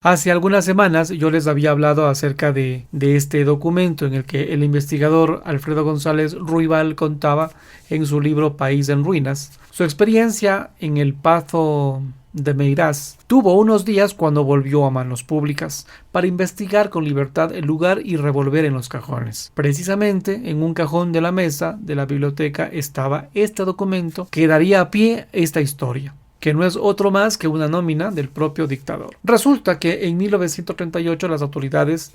Hace algunas semanas yo les había hablado acerca de este documento en el que el investigador Alfredo González Ruibal contaba en su libro País en Ruinas su experiencia en el Pazo de Meirás. Tuvo unos días cuando volvió a manos públicas para investigar con libertad el lugar y revolver en los cajones. Precisamente en un cajón de la mesa de la biblioteca estaba este documento que daría a pie esta historia, que no es otro más que una nómina del propio dictador. Resulta que en 1938 las autoridades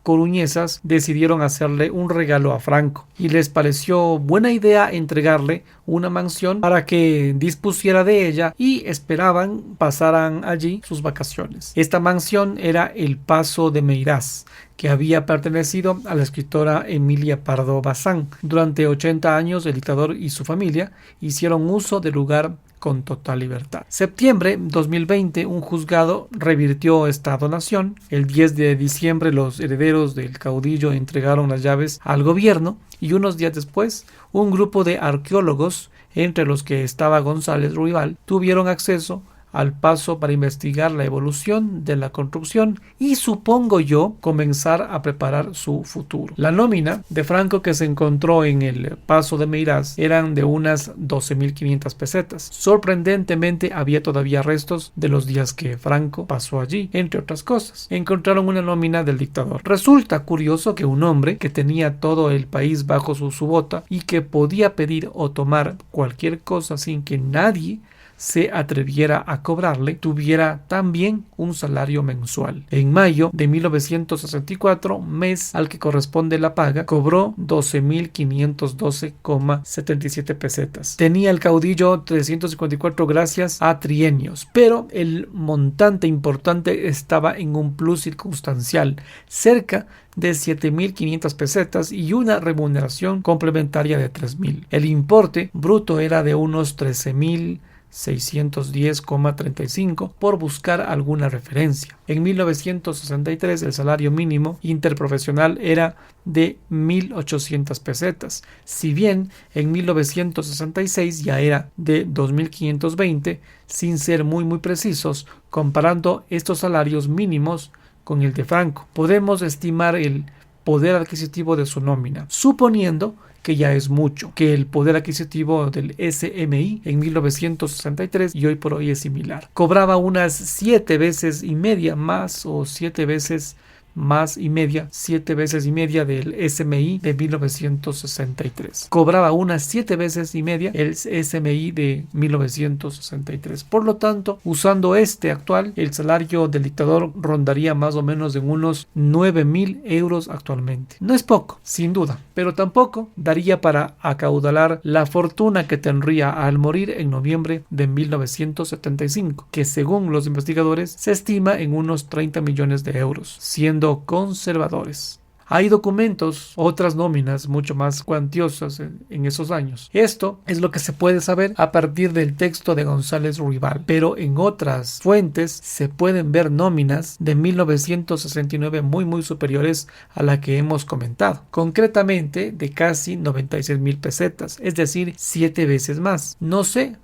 coruñesas decidieron hacerle un regalo a Franco y les pareció buena idea entregarle una mansión para que dispusiera de ella y esperaban pasaran allí sus vacaciones. Esta mansión era el Pazo de Meirás, que había pertenecido a la escritora Emilia Pardo Bazán. Durante 80 años el dictador y su familia hicieron uso del lugar con total libertad. Septiembre 2020, un juzgado revirtió esta donación. El 10 de diciembre los herederos del caudillo entregaron las llaves al gobierno y unos días después un grupo de arqueólogos, entre los que estaba González Ruibal, tuvieron acceso al Pazo para investigar la evolución de la construcción y, supongo yo, comenzar a preparar su futuro. La nómina de Franco que se encontró en el Pazo de Meirás eran de unas 12.500 pesetas. Sorprendentemente había todavía restos de los días que Franco pasó allí. Entre otras cosas, encontraron una nómina del dictador. Resulta curioso que un hombre que tenía todo el país bajo su bota y que podía pedir o tomar cualquier cosa sin que nadie se atreviera a cobrarle, tuviera también un salario mensual. En mayo de 1964, mes al que corresponde la paga, cobró 12.512,77 pesetas. Tenía el caudillo 354 gracias a trienios, pero el montante importante estaba en un plus circunstancial, cerca de 7.500 pesetas y una remuneración complementaria de 3.000. El importe bruto era de unos 13.610,35 por buscar alguna referencia. En 1963 el salario mínimo interprofesional era de 1.800 pesetas, si bien en 1966 ya era de 2.520, sin ser muy precisos, comparando estos salarios mínimos con el de Franco. Podemos estimar el poder adquisitivo de su nómina, suponiendo que ya es mucho, que el poder adquisitivo del SMI en 1963 y hoy por hoy es similar. Cobraba unas 7 veces y media más o 7 veces más y media, 7 veces y media del SMI de 1963. Cobraba unas 7 veces y media el SMI de 1963. Por lo tanto, usando este actual, el salario del dictador rondaría más o menos en unos 9.000 euros actualmente. No es poco, sin duda, pero tampoco daría para acaudalar la fortuna que tendría al morir en noviembre de 1975, que según los investigadores se estima en unos 30 millones de euros, siendo conservadores. Hay documentos, otras nóminas mucho más cuantiosas en esos años. Esto es lo que se puede saber a partir del texto de González Ruibal, pero en otras fuentes se pueden ver nóminas de 1969 muy superiores a la que hemos comentado, concretamente de casi 96.000 pesetas, es decir, 7 veces más. No sé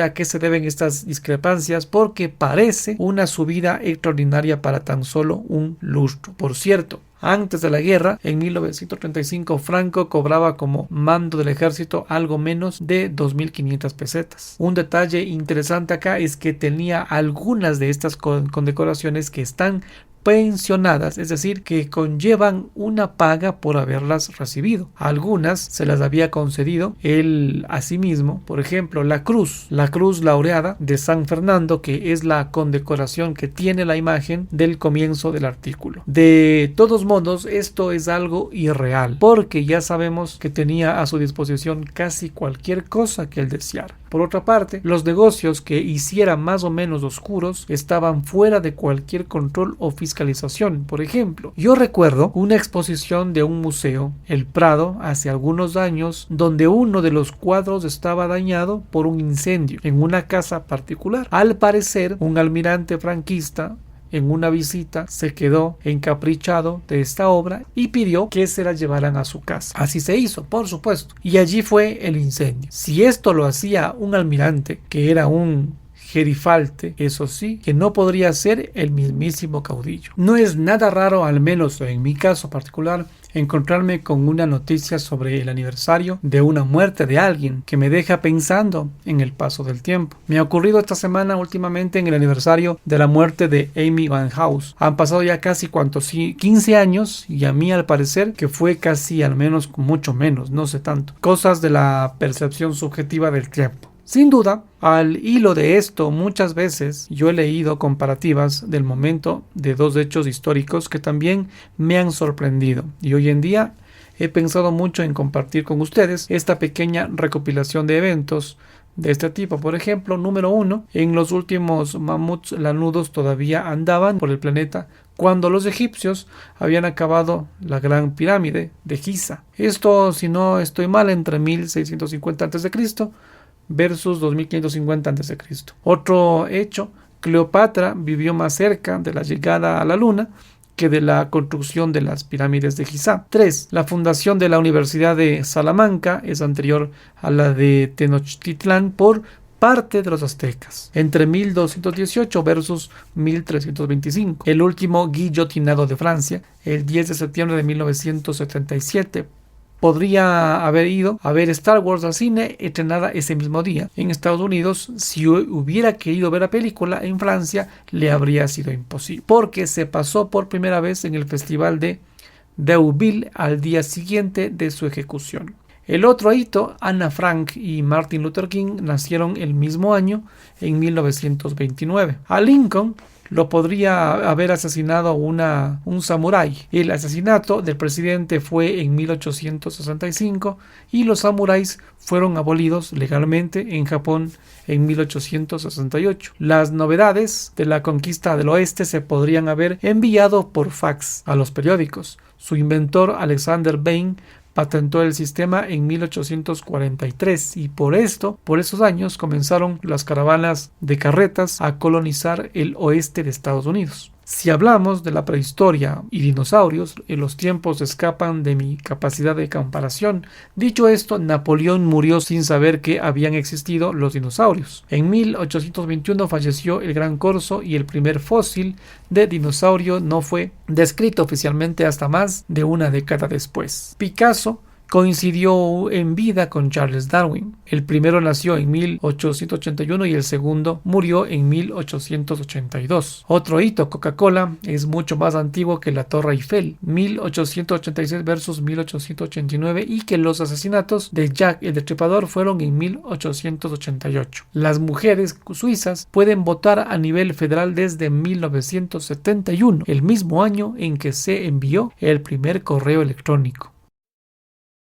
a qué se deben estas discrepancias, porque parece una subida extraordinaria para tan solo un lustro. Por cierto, antes de la guerra, en 1935, Franco cobraba como mando del ejército algo menos de 2.500 pesetas. Un detalle interesante acá es que tenía algunas de estas condecoraciones que están pensionadas, es decir, que conllevan una paga por haberlas recibido. Algunas se las había concedido él a sí mismo. Por ejemplo, la cruz laureada de San Fernando, que es la condecoración que tiene la imagen del comienzo del artículo. De todos modos, esto es algo irreal, porque ya sabemos que tenía a su disposición casi cualquier cosa que él deseara. Por otra parte, los negocios que hiciera más o menos oscuros estaban fuera de cualquier control o fiscalización. Por ejemplo, yo recuerdo una exposición de un museo, el Prado, hace algunos años, donde uno de los cuadros estaba dañado por un incendio en una casa particular. Al parecer, un almirante franquista en una visita se quedó encaprichado de esta obra y pidió que se la llevaran a su casa. Así se hizo, por supuesto, y allí fue el incendio. Si esto lo hacía un almirante, que era un gerifalte, eso sí, que no podría ser el mismísimo caudillo. No es nada raro, al menos en mi caso particular, encontrarme con una noticia sobre el aniversario de una muerte de alguien que me deja pensando en el paso del tiempo. Me ha ocurrido esta semana últimamente en el aniversario de la muerte de Amy Winehouse. Han pasado ya casi 15 años y a mí al parecer que fue casi al menos mucho menos, no sé tanto. Cosas de la percepción subjetiva del tiempo. Sin duda, al hilo de esto, muchas veces yo he leído comparativas del momento de dos hechos históricos que también me han sorprendido. Y hoy en día he pensado mucho en compartir con ustedes esta pequeña recopilación de eventos de este tipo. Por ejemplo, número 1, en los últimos mamuts lanudos todavía andaban por el planeta cuando los egipcios habían acabado la gran pirámide de Giza. Esto, si no estoy mal, entre 1650 a.C. versus 2550 a.C. Otro hecho, Cleopatra vivió más cerca de la llegada a la luna que de la construcción de las pirámides de Giza. 3. La fundación de la Universidad de Salamanca es anterior a la de Tenochtitlán por parte de los aztecas, entre 1218 versus 1325. El último guillotinado de Francia, el 10 de septiembre de 1977. Podría haber ido a ver Star Wars al cine estrenada ese mismo día. En Estados Unidos, si hubiera querido ver la película, en Francia le habría sido imposible, porque se pasó por primera vez en el festival de Deauville al día siguiente de su ejecución. El otro hito, Ana Frank y Martin Luther King nacieron el mismo año, en 1929. A Lincoln lo podría haber asesinado un samurái. El asesinato del presidente fue en 1865 y los samuráis fueron abolidos legalmente en Japón en 1868. Las novedades de la conquista del oeste se podrían haber enviado por fax a los periódicos. Su inventor, Alexander Bain, patentó el sistema en 1843 y por esos años comenzaron las caravanas de carretas a colonizar el oeste de Estados Unidos. Si hablamos de la prehistoria y dinosaurios, los tiempos escapan de mi capacidad de comparación. Dicho esto, Napoleón murió sin saber que habían existido los dinosaurios. En 1821 falleció el Gran Corso y el primer fósil de dinosaurio no fue descrito oficialmente hasta más de una década después. Picasso coincidió en vida con Charles Darwin. El primero nació en 1881 y el segundo murió en 1882. Otro hito, Coca-Cola, es mucho más antiguo que la Torre Eiffel, 1886 versus 1889, y que los asesinatos de Jack el Destripador fueron en 1888. Las mujeres suizas pueden votar a nivel federal desde 1971, el mismo año en que se envió el primer correo electrónico.